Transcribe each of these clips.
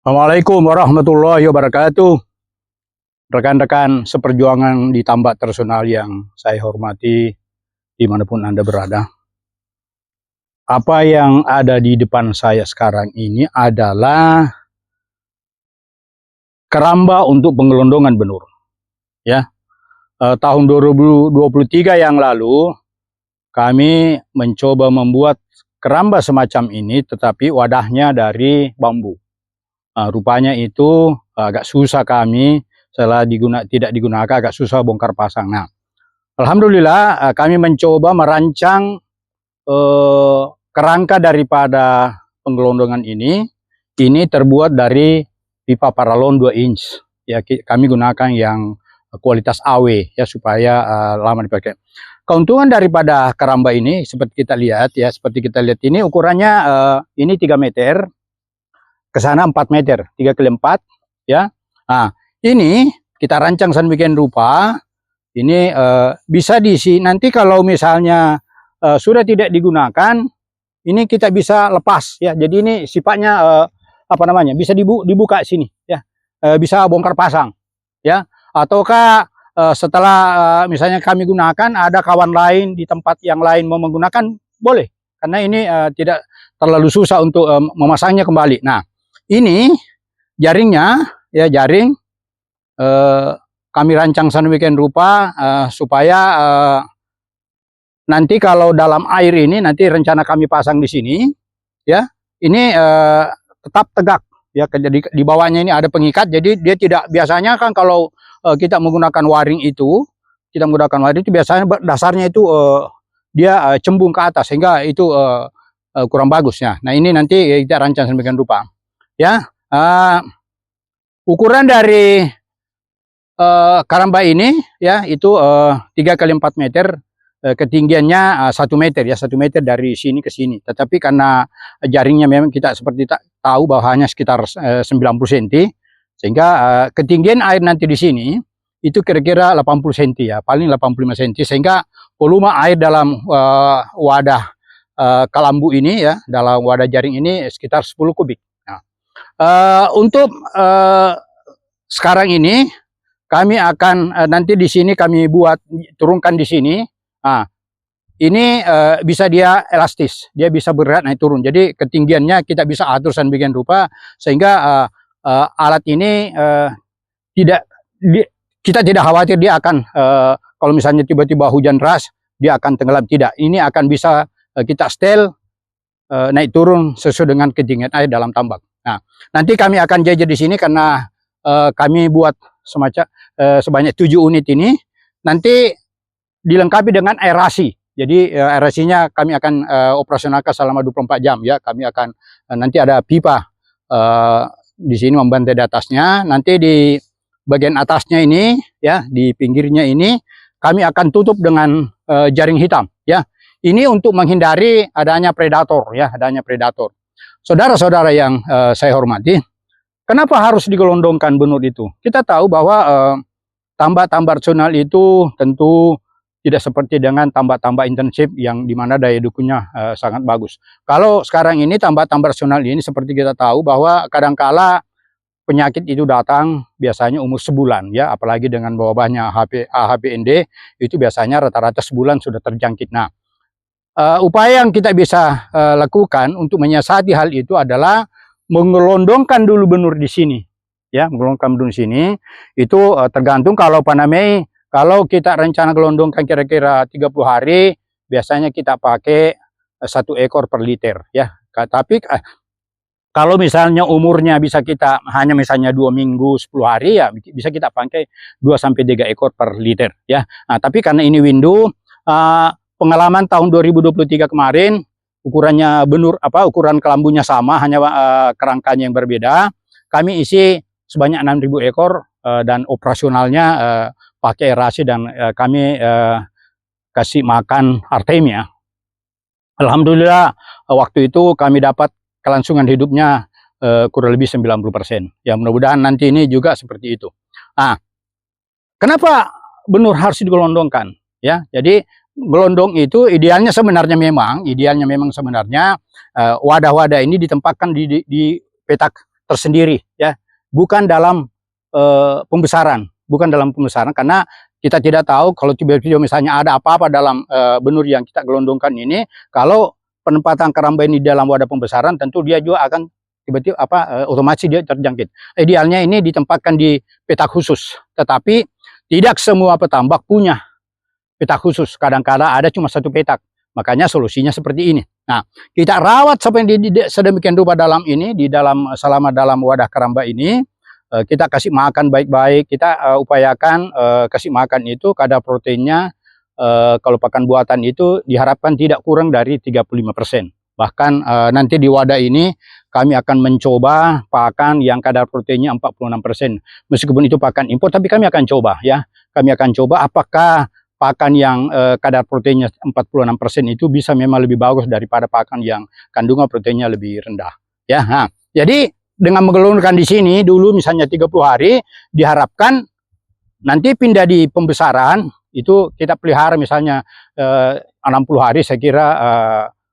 Assalamualaikum warahmatullahi wabarakatuh. Rekan-rekan seperjuangan di tambak tradisional yang saya hormati dimanapun Anda berada. Apa yang ada di depan saya sekarang ini adalah keramba untuk penggelondongan benur. Ya, tahun 2023 yang lalu kami mencoba membuat keramba semacam ini, tetapi wadahnya dari bambu. Rupanya itu agak susah kami setelah tidak digunakan, agak susah bongkar pasang. Nah, alhamdulillah kami mencoba merancang kerangka daripada penggelondongan ini. Ini terbuat dari pipa paralon 2 inch. Ya, kami gunakan yang kualitas AW ya supaya lama dipakai. Keuntungan daripada keramba ini seperti kita lihat ya, ini ukurannya ini 3 meter. Ke sana 4 meter, 3x4 ya. Nah, ini kita rancang sedemikian rupa. Ini bisa diisi nanti kalau misalnya sudah tidak digunakan, ini kita bisa lepas ya. Jadi ini sifatnya apa namanya? Bisa dibuka sini ya. Bisa bongkar pasang ya. Ataukah setelah misalnya kami gunakan ada kawan lain di tempat yang lain mau menggunakan, boleh. Karena ini tidak terlalu susah untuk memasangnya kembali. Nah, ini jaringnya ya, jaring kami rancang sedemikian rupa supaya nanti kalau dalam air ini nanti rencana kami pasang di sini ya, ini tetap tegak ya. Jadi di bawahnya ini ada pengikat, jadi dia tidak, biasanya kan kalau kita menggunakan waring itu, biasanya dasarnya itu dia cembung ke atas sehingga itu kurang bagus ya. Nah, ini nanti kita rancang sedemikian rupa ya. Ukuran dari keramba ini ya itu 3x4 meter, ketinggiannya 1 meter ya, 1 meter dari sini ke sini. Tetapi karena jaringnya memang kita seperti tahu bahwa hanya sekitar 90 cm, sehingga ketinggian air nanti di sini itu kira-kira 80 cm ya, paling 85 cm, sehingga volume air dalam wadah kelambu ini ya, dalam wadah jaring ini sekitar 10 kubik. Untuk sekarang ini kami akan nanti di sini kami buat turunkan di sini. Nah, ini bisa dia elastis, dia bisa bergerak naik turun. Jadi ketinggiannya kita bisa atur sedemikian rupa sehingga alat ini kita tidak khawatir dia akan kalau misalnya tiba-tiba hujan deras dia akan tenggelam, tidak. Ini akan bisa kita setel naik turun sesuai dengan ketinggian air dalam tambak. Nah, nanti kami akan jajar di sini karena kami buat semacam sebanyak 7 unit ini. Nanti dilengkapi dengan aerasi. Jadi aerasinya kami akan operasionalkan selama 24 jam ya. Kami akan nanti ada pipa di sini membantai di atasnya. Nanti di bagian atasnya ini ya, di pinggirnya ini kami akan tutup dengan jaring hitam ya. Ini untuk menghindari adanya predator ya, adanya predator. Saudara-saudara yang saya hormati, kenapa harus digelondongkan benur itu? Kita tahu bahwa tambak-tambak tradisional itu tentu tidak seperti dengan tambak-tambak intensif yang dimana daya dukungnya sangat bagus. Kalau sekarang ini tambak-tambak tradisional ini seperti kita tahu bahwa kadangkala penyakit itu datang biasanya umur sebulan ya, apalagi dengan wabahnya AHPND itu biasanya rata-rata sebulan sudah terjangkit. Nah, upaya yang kita bisa lakukan untuk menyiasati hal itu adalah mengelondongkan dulu benur di sini ya, mengelondongkan benur di sini. Itu tergantung kalau panamei, kalau kita rencana gelondongkan kira-kira 30 hari, biasanya kita pakai 1 ekor per liter ya. Tapi kalau misalnya umurnya bisa kita hanya misalnya 2 minggu 10 hari ya, bisa kita pakai 2-3 ekor per liter ya. Nah, tapi karena ini window, pengalaman tahun 2023 kemarin, ukurannya benur ukuran kelambunya sama, hanya kerangkanya yang berbeda. Kami isi sebanyak 6.000 ekor dan operasionalnya pakai aerasi dan kami kasih makan Artemia. Alhamdulillah waktu itu kami dapat kelangsungan hidupnya kurang lebih 90%. Ya, mudah-mudahan nanti ini juga seperti itu. Nah, kenapa benur harus digelondongkan? Ya, jadi gelondong itu idealnya sebenarnya memang sebenarnya wadah-wadah ini ditempatkan di petak tersendiri ya, bukan dalam pembesaran, karena kita tidak tahu kalau tiba-tiba misalnya ada apa-apa dalam benur yang kita gelondongkan ini. Kalau penempatan keramba ini dalam wadah pembesaran, tentu dia juga akan tiba-tiba otomatis dia terjangkit. Idealnya ini ditempatkan di petak khusus, tetapi tidak semua petambak punya petak khusus. Kadang-kadang ada cuma satu petak, makanya solusinya seperti ini. Nah, kita rawat sampai sedemikian rupa dalam ini, selama dalam wadah keramba ini. Kita kasih makan baik-baik, kita upayakan kasih makan itu kadar proteinnya kalau pakan buatan itu diharapkan tidak kurang dari 35%. Bahkan nanti di wadah ini kami akan mencoba pakan yang kadar proteinnya 46%. Meskipun itu pakan impor, tapi kami akan coba ya. Kami akan coba apakah pakan yang kadar proteinnya 46% itu bisa memang lebih bagus daripada pakan yang kandungan proteinnya lebih rendah. Ya, nah, jadi dengan menggelondongkan di sini dulu misalnya 30 hari, diharapkan nanti pindah di pembesaran itu kita pelihara misalnya 60 hari, saya kira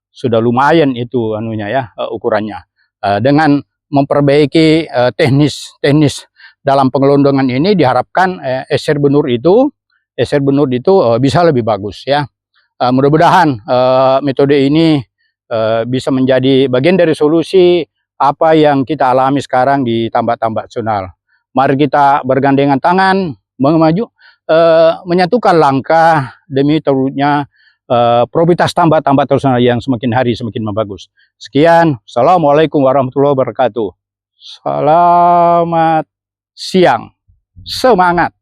sudah lumayan itu ukurannya. Dengan memperbaiki teknis dalam pengelondongan ini, diharapkan eser benur itu bisa lebih bagus ya. Mudah-mudahan metode ini bisa menjadi bagian dari solusi apa yang kita alami sekarang di tambak-tambak nasional. Mari kita bergandengan tangan menyatukan langkah demi terwujudnya probabilitas tambak-tambak nasional yang semakin hari semakin membagus. Sekian, assalamualaikum warahmatullahi wabarakatuh. Selamat siang, semangat.